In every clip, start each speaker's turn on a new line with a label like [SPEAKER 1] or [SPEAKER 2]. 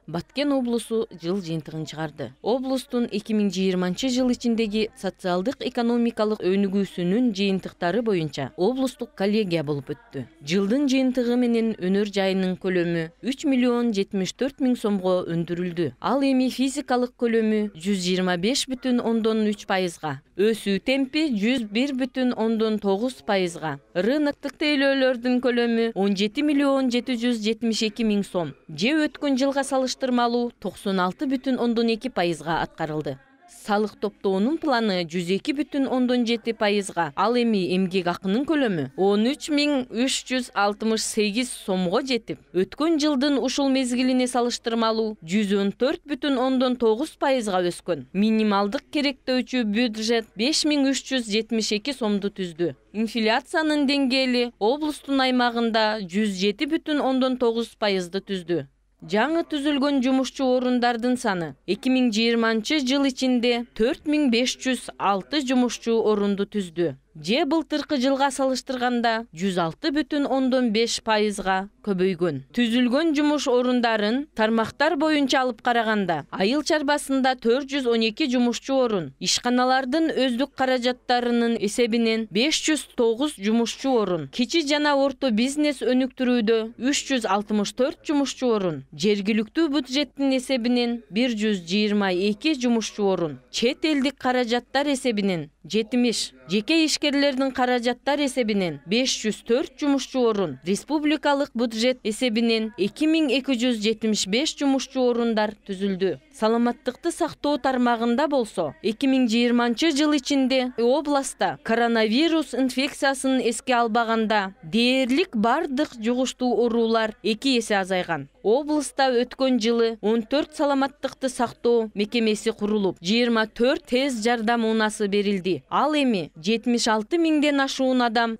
[SPEAKER 1] Баткен облусу жыл жыйынтыгын чыгарды. Облустун 2020 жыл ичиндеги социалдык экономикалык өнүгүүсүнүн жыйынтыктары боюнча облустук коллегия болуп өттү. Жылдын жыйынтыгы менен өнөр жайынын көлөмү 3 миллион 74 миң сомго өндүрүлдү. Ал эми физикалык көлөмү 125,3%, өсүү темпи 101,9%, рыноктук тейлөөлөрдүн көлөмү 17 миллион 772 миң сом, же өткөн жылга салыштырмалуу 96,2%га аткарылды. Салык топтоонун планы 102,7%, ал эми эмгек акынын көлөмү 13,368 сомго жетип, өткөн жылдын ушул мезгилине салыштырмалуу 114,9%га өскөн. Минималдык керектөөчү бюджет 5372 сомду түздү. Инфляциянын деңгээли облустун аймагында 107,9%ды түздү. Жаңы түзүлгөн жумушчу орундардын саны 2020 жыл ичинде 4506 жумушчу орунду түздү. Же былтыркы жылга салыштырганда 106,5%га көбөйгөн. Түзүлгөн жумуш орундарын тармактар боюнча алып караганда, айыл чарбасында 412 жумушчу орун, ишканалардын өздүк каражаттарынын эсебинен 509 жумушчу орун, кичи жана орто бизнес өнүктүрүүдө 364 жумушчу орун, жергиликтүү бюджеттин эсебинен 122 жумушчу орун, чет элдик каражаттар эсебинен 70, жеке ишкерлердин каражаттар эсебинен 504 жумушчу орун, республикалык бюджет эсебинен 2275 жумушчу орундар түзүлдү. Саламаттыкты сактоо тармагында болсо, 2020 жыл ичинде областта коронавирус инфекциясын эске албаганда дээрлик бардык жугуштуу оорулар 2 эсе азайган. Облыста өткөн жылы 14 саламаттыкты сактоо мекемеси курулуп, 24 тез жардам унаасы берилди. Ал эми 76 миңден ашуун адам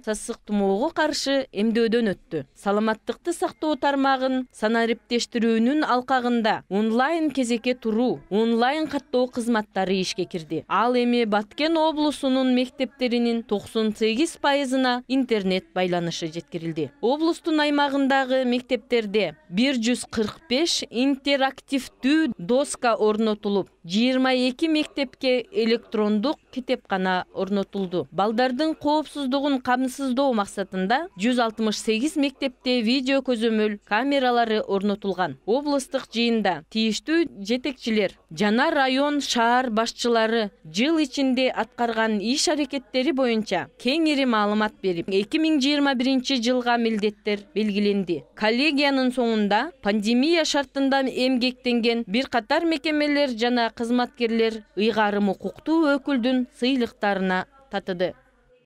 [SPEAKER 1] сасык тумоого каршы эмдөөдөн өттү. Саламаттыкты сактоо тармагын санариптештирүүнүн алкагында онлайн кезекке туруу, онлайн каттоо кызматтары ишке кирди. Ал эми Баткен облусунун мектептеринин 98%-на интернет байланышы жеткирилди. Облустун аймагындагы мектептерде 145 интерактивдүү доска орнотулуп, 22 мектепке электрондук китепкана орнотулду. Балдардын коопсуздугун камсыздоо максатында 168 мектепте видео көзөмөл камералары орнотулган. Облустук жыйында тийиштүү жетекчилер жана район шаар башчылары жыл ичинде аткарган иш аракеттери боюнча кеңири маалымат берип, 2021 жылга милдеттер белгиленди. Коллегиянын соңунда пандемия шартында эмгектенген бир катар мекемелер жана кызматкерлер ыйгарым укуктуу өкүлдүн сыйлыктарына татыды.